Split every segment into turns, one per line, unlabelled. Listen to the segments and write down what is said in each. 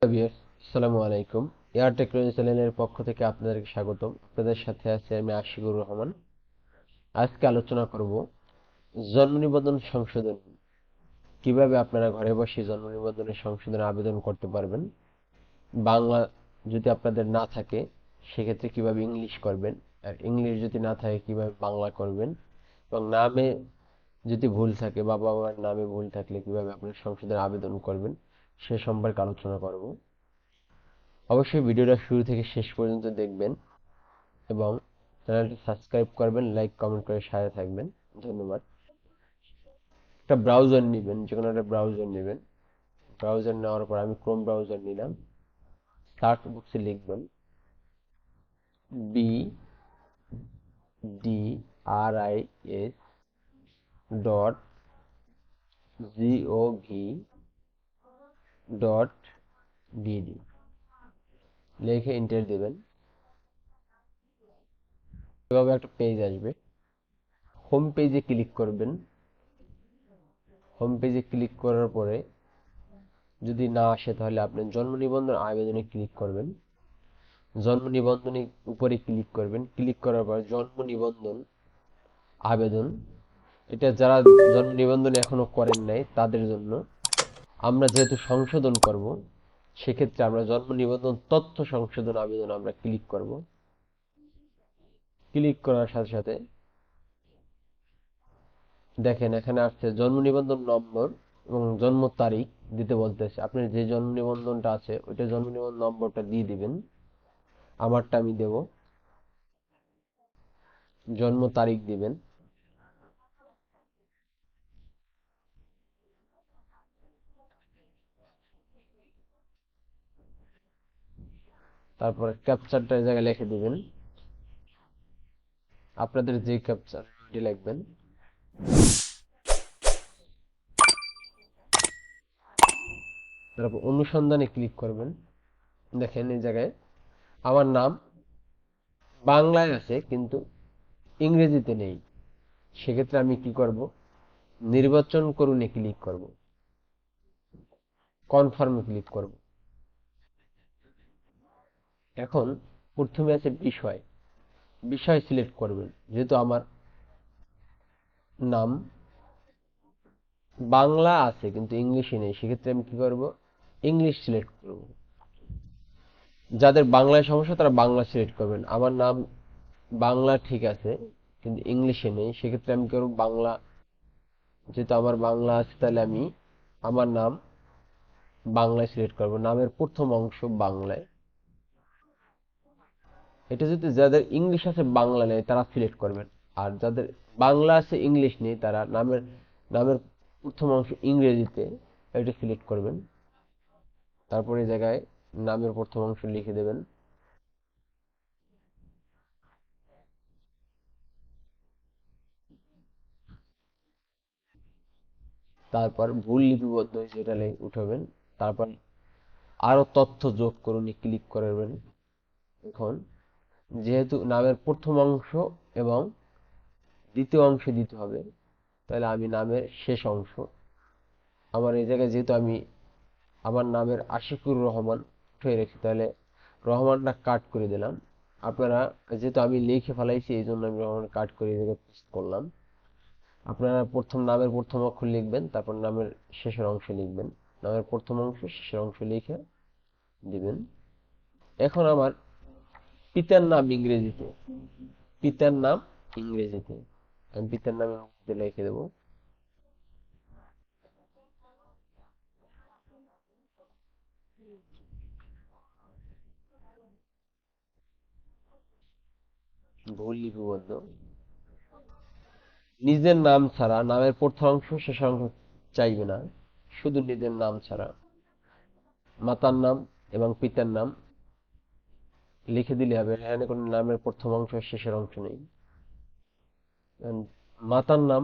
আসসালামু আলাইকুম। Air technology চ্যানেলের পক্ষ থেকে আপনাদেরকে স্বাগতম। আপনাদের সাথে আছি আমি আশিকুর রহমান। আজকে আলোচনা করব জন্ম নিবন্ধন সংশোধন, কিভাবে আপনারা ঘরে বসে জন্ম নিবন্ধনের সংশোধনের আবেদন করতে পারবেন। বাংলা যদি আপনাদের না থাকে সেক্ষেত্রে কিভাবে ইংলিশ করবেন, আর ইংলিশ যদি না থাকে কিভাবে বাংলা করবেন, এবং নামে যদি ভুল থাকে, বাবা মার নামে ভুল থাকলে কিভাবে আপনার সংশোধনের আবেদন করবেন সে সম্পর্কে আলোচনা করব। অবশ্যই ভিডিওটা শুরু থেকে শেষ পর্যন্ত দেখবেন এবং চ্যানেলটি সাবস্ক্রাইব করবেন, লাইক কমেন্ট করে সাথে থাকবেন। ধন্যবাদ। একটা ব্রাউজার নেবেন, যে কোনো একটা ব্রাউজার নেবেন। ব্রাউজার নেওয়ার পর আমি ক্রোম ব্রাউজার নিলাম। সার্চ বক্সে লিখবেন BDRIS ডট gov.bd লিখে এন্টার দেবেন। এভাবে একটা পেজ আসবে। হোম পেজে ক্লিক করবেন। হোম পেজে ক্লিক করার পরে যদি না আসে তাহলে আপনি জন্ম নিবন্ধন আবেদনে ক্লিক করবেন। জন্ম নিবন্ধনের উপরে ক্লিক করবেন। ক্লিক করার পর জন্ম নিবন্ধন আবেদন, এটা যারা জন্ম নিবন্ধন এখনো করেন নাই তাদের জন্য। আমরা যেহেতু সংশোধন করব সেক্ষেত্রে আমরা জন্ম নিবন্ধন তথ্য সংশোধন আবেদন আমরা ক্লিক করব। ক্লিক করার সাথে সাথে দেখেন এখানে আসছে জন্ম নিবন্ধন নম্বর এবং জন্ম তারিখ দিতে বলতেছে। আপনার যে জন্ম নিবন্ধনটা আছে ওইটা জন্ম নিবন্ধন নম্বরটা দিয়ে দিবেন। আমারটা আমি দেব। জন্ম তারিখ দিবেন। তারপরে ক্যাপচারটা এই জায়গায় লিখে দিবেন। আপনাদের যে ক্যাপচার ওইটি লিখবেন। তারপর অনুসন্ধানে ক্লিক করবেন। দেখেন এই জায়গায় আমার নাম বাংলায় আছে কিন্তু ইংরেজিতে নেই। সেক্ষেত্রে আমি কি করব, নির্বাচন করুনে ক্লিক করব, কনফার্মে ক্লিক করব। এখন প্রথমে আছে বিষয়। বিষয় সিলেক্ট করবেন। যেহেতু আমার নাম বাংলা আছে কিন্তু ইংলিশে নেই সেক্ষেত্রে আমি কি করব, ইংলিশ সিলেক্ট করব। যাদের বাংলায় সমস্যা তারা বাংলা সিলেক্ট করবেন। আমার নাম বাংলা ঠিক আছে কিন্তু ইংলিশে নেই সেক্ষেত্রে আমি কি করব, বাংলা। যেহেতু আমার বাংলা আছে তাহলে আমি আমার নাম বাংলায় সিলেক্ট করব, নামের প্রথম অংশ বাংলায়। এটা যদি যাদের ইংলিশ আছে বাংলা নেই তারা সিলেক্ট করবেন। আর যাদের বাংলা আছে ইংলিশ নেই তারা নামের নামের প্রথম অংশ ইংরেজিতে, এটা সিলেক্ট করবেন। তারপরে এই জায়গায় নামের প্রথম অংশ লিখে দেবেন। তারপর ভুল লিপিবদ্ধ হয়েছে এটা উঠাবেন। তারপর আরো তথ্য যোগ করুন ক্লিক করবেন। এখন যেহেতু নামের প্রথম অংশ এবং দ্বিতীয় অংশে দিতে হবে তাহলে আমি নামের শেষ অংশ, আমার এই জায়গায় যেহেতু আমি আমার নামের আশিকুর রহমান উঠে রেখেছি তাহলে রহমানটা কাট করে দিলাম। আপনারা যেহেতু আমি লিখে ফেলাইছি এই জন্য আমি রহমান কাট করে এই জায়গায় পেস্ট করলাম। আপনারা প্রথম নামের প্রথম অক্ষর লিখবেন, তারপর নামের শেষের অংশ লিখবেন। নামের প্রথম অংশ শেষের অংশ লিখে দিবেন। এখন আমার পিতার নাম ইংরেজিতে, পিতার নাম ইংরেজিতে আমি পিতার নাম ইংরেজিতে লিখে দেবো। ভুল লিপিবদ্ধ। নিজের নাম ছাড়া নামের প্রথম অংশ শেষ অংশ চাইবে না, শুধু নিজের নাম ছাড়া মাতার নাম এবং পিতার নাম লিখে দিলে হবে। এখানে কোনো নামের প্রথম অংশ শেষের অংশ নেই। And মাতার নাম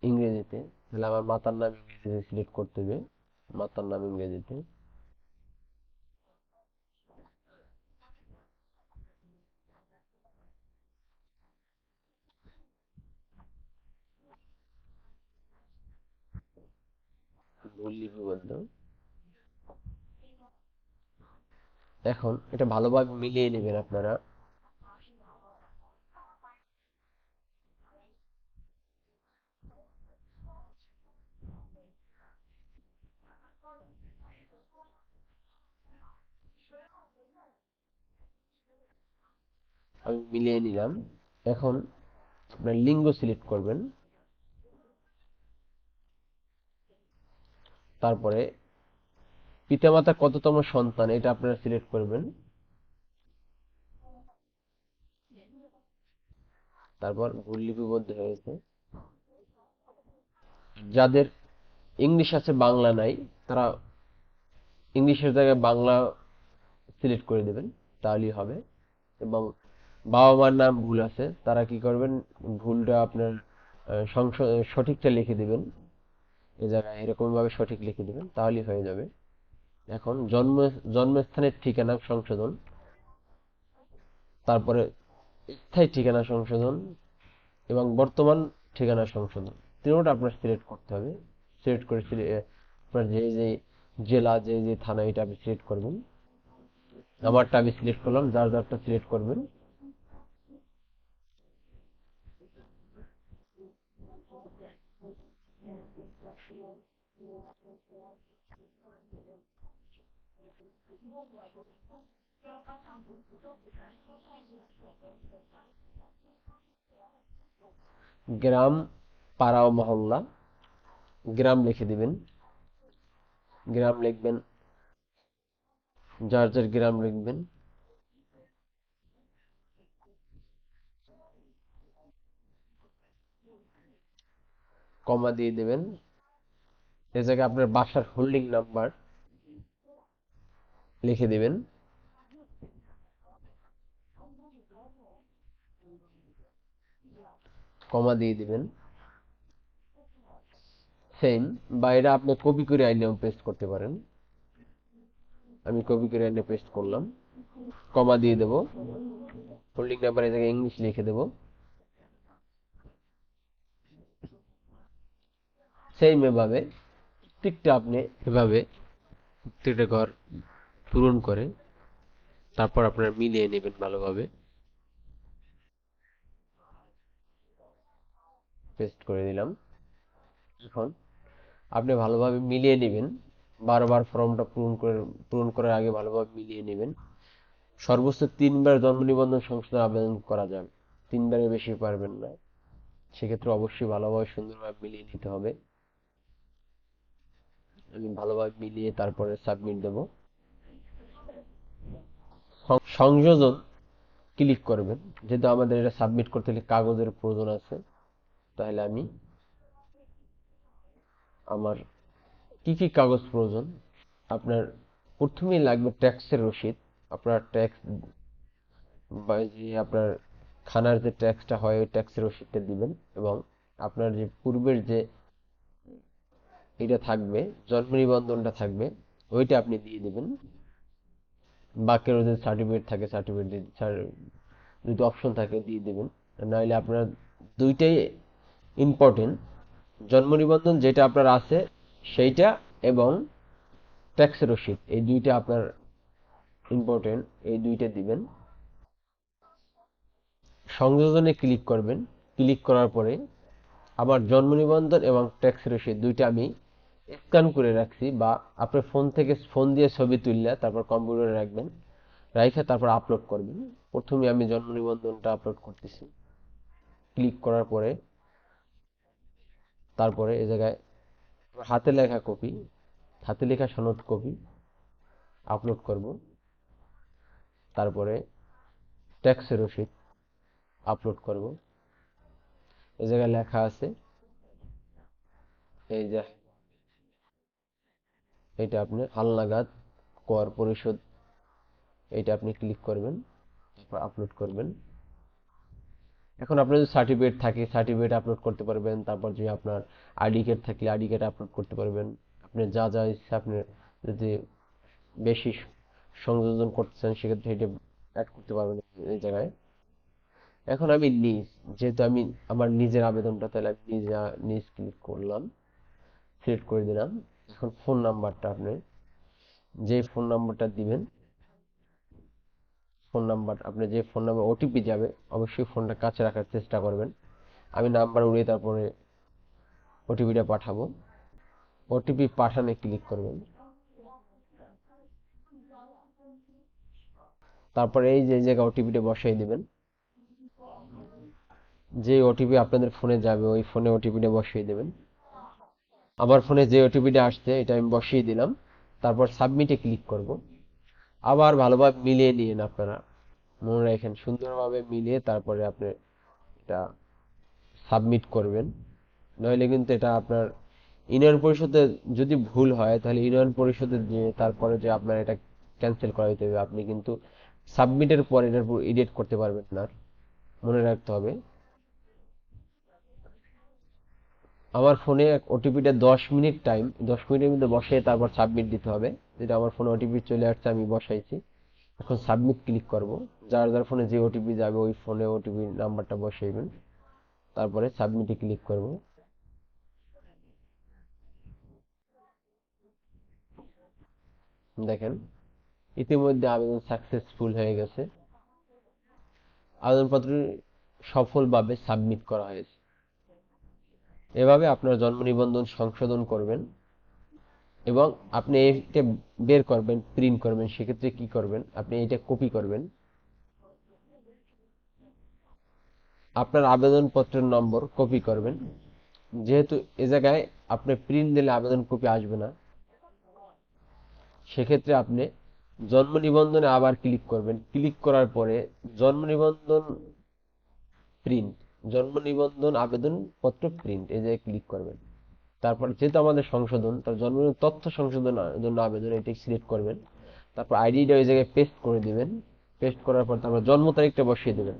ইংরেজিতে, তাহলে আমার মাতার নাম ইংরেজিতে সিলেক্ট করতে হবে। মাতার নাম ইংরেজিতে। ভুল লিপিবদ্ধ। এখন এটা ভালোভাবে মিলিয়ে নেবেন আপনারা। আমি মিলিয়ে নিলাম। এখন আপনার লিঙ্গ সিলেক্ট করবেন, তারপরে পিতামাতা কততম সন্তান এটা আপনারা সিলেক্ট করবেন, তারপর ভুল লিপিবদ্ধ হয়েছে। যাদের ইংলিশ আছে বাংলা নাই, তারা ইংলিশের জায়গায় বাংলা সিলেক্ট করে দেবেন, তাহলেই হবে। এবং বাবা মার নাম ভুল আছে, তারা কি করবেন, ভুলটা আপনার সঠিকটা লিখে দিবেন, এ জায়গায় এরকম ভাবে সঠিক লিখে দিবেন, তাহলেই হয়ে যাবে। এখন জন্মস্থানের ঠিকানা সংশোধন, তারপরে স্থায়ী ঠিকানা সংশোধন এবং বর্তমান ঠিকানা সংশোধন, তিনোটা আপনার সিলেক্ট করতে হবে। সিলেক্ট করে আপনার যে যে জেলা, যে যে থানা, এটা আপনি সিলেক্ট করবেন। আমারটা আমি সিলেক্ট করলাম, যার যারটা সিলেক্ট করবেন। গ্রাম, পাড়া ও মহল্লা, গ্রাম লিখে দিবেন, গ্রাম লিখবেন, যার যার গ্রাম লিখবেন। কমা দিয়ে দেবেন। এ জায়গায় আপনার বাসার হোল্ডিং নাম্বার লিখে দিবেন। কমা দিয়ে দিবেন। সেম, বা এটা আপনি কপি করে আইনেও পেস্ট করতে পারেন। আমি কপি করে আইনে পেস্ট করলাম। কমা দিয়ে দেব। হোল্ডিং নাম্বার এই জায়গায় ইংলিশ লিখে দেব। সেম এভাবে প্রত্যেকটা আপনি এভাবে প্রত্যেকটা ঘর পূরণ করে তারপর আপনারা মিলিয়ে নেবেন ভালোভাবে। পেস্ট করে দিলাম। এখন আপনি ভালোভাবে মিলিয়ে নেবেন, বারবার ফর্মটা পূরণ করার আগে ভালোভাবে মিলিয়ে নেবেন। সর্বোচ্চ 3 বার জন্ম নিবন্ধন সংশোধন আবেদন করা যাবে, 3 বারের বেশি পারবেন না। সেক্ষেত্রে অবশ্যই ভালোভাবে সুন্দরভাবে মিলিয়ে নিতে হবে। আমি ভালোভাবে মিলিয়ে তারপরে সাবমিট দেব। সংযোজন ক্লিক করবেন, যেহেতু আমাদের এটা সাবমিট করতে হলে কাগজের প্রয়োজন আছে। তাহলে আমি আমার কি কি কাগজ প্রয়োজন, আপনার প্রথমেই লাগবে ট্যাক্সের রসিদ। আপনার ট্যাক্স বা যে আপনার খানার যে ট্যাক্সটা হয় ওই ট্যাক্সের রসিদটা দিবেন। এবং আপনার যে পূর্বের যে এটা থাকবে, জন্ম নিবন্ধনটা থাকবে, ওইটা আপনি দিয়ে দিবেন। বাকি যদি সার্টিফিকেট থাকে সার্টিফিকেট যদি অপশন থাকে দিয়ে দিবেন। নাহলে আপনার দুইটাই ইম্পর্টেন্ট, জন্ম নিবন্ধন যেটা আপনার আছে সেইটা এবং ট্যাক্স রসিদ, এই দুইটা আপনার ইম্পর্টেন্ট, এই দুইটা দিবেন। সংযোজনে ক্লিক করবেন। ক্লিক করার পরে আমার জন্ম নিবন্ধন এবং ট্যাক্স রসিদ দুইটা আমি স্ক্যান করে রাখছি, বা আপনার ফোন থেকে ফোন দিয়ে ছবি তুললে তারপর কম্পিউটারে রাখবেন, রাইখে তারপর আপলোড করবেন। প্রথমে আমি জন্ম নিবন্ধনটা আপলোড করতেছি। ক্লিক করার পরে তারপরে এই জায়গায় হাতে লেখা কপি, হাতে লেখা সনদ কপি আপলোড করব। তারপরে ট্যাক্স রসিদ আপলোড করব। এই জায়গায় লেখা আছে, এই যে এটা আপনি হালনাগাদ কর পরিশোধ, এটা আপনি ক্লিক করবেন, তারপর আপলোড করবেন। এখন আপনার যদি সার্টিফিকেট থাকে সার্টিফিকেট আপলোড করতে পারবেন, তারপর যে আপনার আইডি কার্ড থাকলে আইডি কার্ড আপলোড করতে পারবেন। আপনি যা যা ইচ্ছা, আপনি যদি বেশি সংযোজন করতে চান সেক্ষেত্রে এটা অ্যাড করতে পারবেন এই জায়গায়। এখন আমি নিজ, যেহেতু আমি আমার নিজের আবেদনটা, তাহলে আমি নিজ ক্লিক করলাম, সিলেক্ট করে দিলাম। এখন ফোন নাম্বারটা আপনি যে ফোন নাম্বারটা দিবেন ফোন নাম্বার, আপনি যে ফোন নাম্বার ওটিপি যাবে অবশ্যই ফোনটা কাছে রাখার চেষ্টা করবেন। আমি নাম্বার উড়িয়ে তারপরে ওটিপিটা পাঠাবো। ওটিপি পাঠানে ক্লিক করবেন। তারপরে এই যে জায়গায় ওটিপিটা বসাই দিবেন। যে ওটিপি আপনাদের ফোনে যাবে ওই ফোনে ওটিপিটা বসিয়ে দেবেন। আমার ফোনে যে ওটিপিটা আসছে এটা আমি বসিয়ে দিলাম। তারপর সাবমিটে ক্লিক করব। আবার ভালোভাবে মিলিয়ে নিন, আপনারা মনে রাখেন সুন্দরভাবে মিলিয়ে তারপরে আপনি এটা সাবমিট করবেন। নইলে কিন্তু এটা আপনার ইউনিয়ন পরিষদে যদি ভুল হয় তাহলে ইউনিয়ন পরিষদে যে তারপরে যে আপনার এটা ক্যান্সেল করা দিতে হবে। আপনি কিন্তু সাবমিটের পর এটার উপর এডিট করতে পারবেন না, মনে রাখতে হবে। আমার ফোনে ওটিপিটা 10 মিনিট টাইম, 10 মিনিটের মধ্যে বসিয়ে তারপর সাবমিট দিতে হবে। যেটা আমার ফোনে ওটিপি চলে আসছে, আমি বসাইছি। এখন সাবমিট ক্লিক করব। যার যার ফোনে যে ওটিপি যাবে ওই ফোনে ওটিপি নাম্বারটা বসাইবেন। তারপরে সাবমিটে ক্লিক করব। দেখেন ইতিমধ্যে আবেদন সাকসেসফুল হয়ে গেছে। আবেদনপত্র সফলভাবে সাবমিট করা হয়েছে। এভাবে আপনার জন্ম নিবন্ধন সংশোধন করবেন এবং আপনি এটা বের করবেন, প্রিন্ট করবেন। সেক্ষেত্রে কি করবেন, আপনি এটা কপি করবেন। আপনার আবেদনপত্রের নম্বর কপি করবেন। যেহেতু এ জায়গায় আপনি প্রিন্ট দিলে আবেদন কপি আসবে না, সেক্ষেত্রে আপনি জন্ম নিবন্ধনে আবার ক্লিক করবেন। ক্লিক করার পরে জন্ম নিবন্ধন প্রিন্ট, জন্ম নিবন্ধন আবেদন পত্র প্রিন্ট, এই জায়গায় ক্লিক করবেন। তারপর যেহেতু আমাদের সংশোধন, তার জন্ম তথ্য সংশোধনের জন্য আবেদন, এটি সিলেক্ট করবেন। তারপর আইডিটা ওই জায়গায় পেস্ট করে দিবেন। পেস্ট করার পর তারপর জন্ম তারিখটা বসিয়ে দেবেন।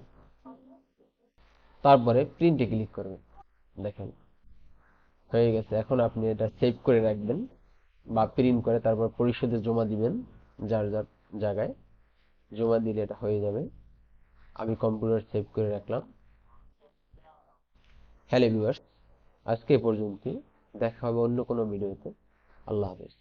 তারপরে প্রিন্টে ক্লিক করবেন। দেখেন হয়ে গেছে। এখন আপনি এটা সেভ করে রাখবেন বা প্রিন্ট করে তারপর পরিশোধে জমা দিবেন। যার যার জায়গায় জমা দিলে এটা হয়ে যাবে। আমি কম্পিউটার সেভ করে রাখলাম। হ্যালো ভিউয়ার্স, আজকে এ পর্যন্তই। দেখা হবে অন্য কোনো ভিডিওতে। আল্লাহ হাফেজ।